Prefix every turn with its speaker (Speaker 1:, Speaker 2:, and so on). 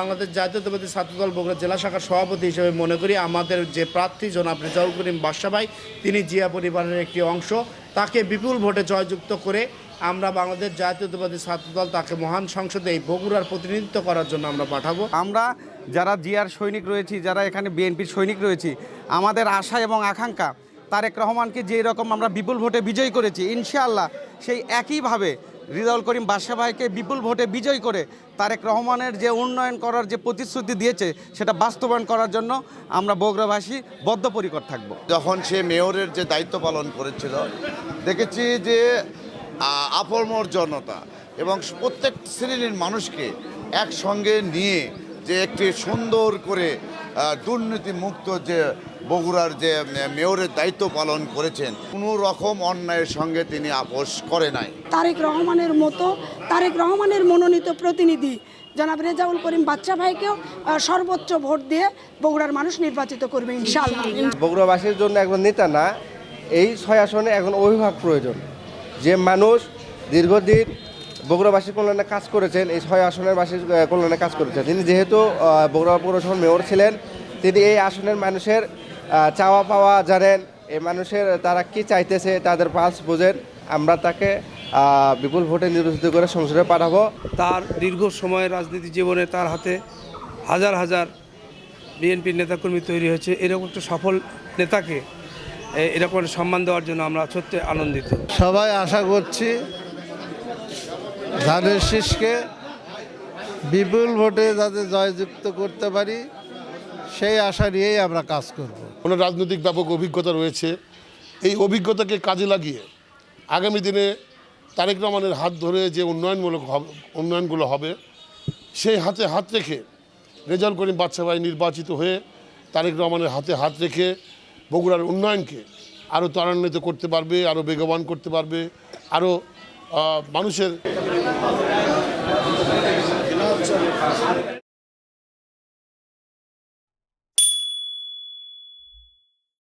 Speaker 1: বাংলাদেশ জাতীয়তাবাদী ছাত্রদল বগুড়া জেলা শাখার সভাপতি হিসেবে মনে করি আমাদের যে প্রার্থী জনাব রেজাউল করিম বাদশা ভাই, তিনি জিয়া পরিবারের একটি অংশ। তাকে বিপুল ভোটে জয়যুক্ত করে আমরা বাংলাদেশ জাতীয়তাবাদী ছাত্রদল তাকে মহান সংসদে এই বগুড়ার প্রতিনিধিত্ব করার জন্য আমরা পাঠাবো।
Speaker 2: আমরা যারা জিয়ার সৈনিক রয়েছি, যারা এখানে বিএনপির সৈনিক রয়েছি, আমাদের আশা এবং আকাঙ্ক্ষা তারেক রহমানকে যে রকম আমরা বিপুল ভোটে বিজয়ী করেছি, ইনশাআল্লাহ সেই একইভাবে রেজাউল করিম বাদশা ভাইকে বিপুল ভোটে বিজয়ী করে তারেক রহমানের যে উন্নয়ন করার যে প্রতিশ্রুতি দিয়েছে সেটা বাস্তবায়ন করার জন্য আমরা বগুড়াবাসী বদ্ধপরিকর থাকব।
Speaker 3: যখন সে মেয়রের যে দায়িত্ব পালন করেছিল, দেখেছি যে আপামর জনতা এবং প্রত্যেক শ্রেণীর মানুষকে একসঙ্গে নিয়ে যে একটি সুন্দর করে দুর্নীতিমুক্ত যে বগুড়ার যে মেয়রের দায়িত্ব পালন করেছেন, কোনো রকম অন্যায়ের সঙ্গে তিনি আপোষ করে নাই।
Speaker 4: তারেক রহমানের মতো তারেক রহমানের মনোনীত প্রতিনিধি জনাব রেজাউল করিম বাদশা ভাইকেও সর্বোচ্চ ভোট দিয়ে বগুড়ার মানুষ নির্বাচিত করবে ইনশাআল্লাহ।
Speaker 5: বগুড়াবাসীর জন্য একজন নেতা না, এই 6 আসনে এখন অভিভাবক প্রয়োজন। যে মানুষ দীর্ঘদিন বগুড়াবাসীর কল্যাণে কাজ করেছেন, এই 6 আসনের বাসীর কল্যাণে কাজ করেছেন। তিনি যেহেতু বগুড়া পৌরসভার মেয়র ছিলেন, তিনি এই আসনের মানুষের চাওয়া পাওয়া জানেন, এই মানুষের তারা কি চাইতেছে তাদের পালস বোঝেন। আমরা তাকে বিপুল ভোটে নির্বাচিত করে সংসদে পাঠাবো।
Speaker 6: তার দীর্ঘ সময়ের রাজনীতি জীবনে তার হাতে হাজার হাজার বিএনপির নেতাকর্মী তৈরি হয়েছে। এরকম একটা সফল নেতাকে এরকম একটা সম্মান দেওয়ার জন্য আমরা সত্যি আনন্দিত।
Speaker 7: সবাই আশা করছি ধানের শীষকে বিপুল ভোটে যাতে জয়যুক্ত করতে পারি, সেই আশা নিয়েই আমরা কাজ করব।
Speaker 8: ওনার রাজনৈতিক ব্যাপক অভিজ্ঞতা রয়েছে। এই অভিজ্ঞতাকে কাজে লাগিয়ে আগামী দিনে তারেক রহমানের হাত ধরে যে উন্নয়নগুলো হবে, সেই হাতে হাত রেখে রেজাউল করিম বাদশা ভাই নির্বাচিত হয়ে তারেক রহমানের হাতে হাত রেখে বগুড়ার উন্নয়নকে আরও ত্বরান্বিত করতে পারবে, আরও বেগবান করতে পারবে, আরও মানুষের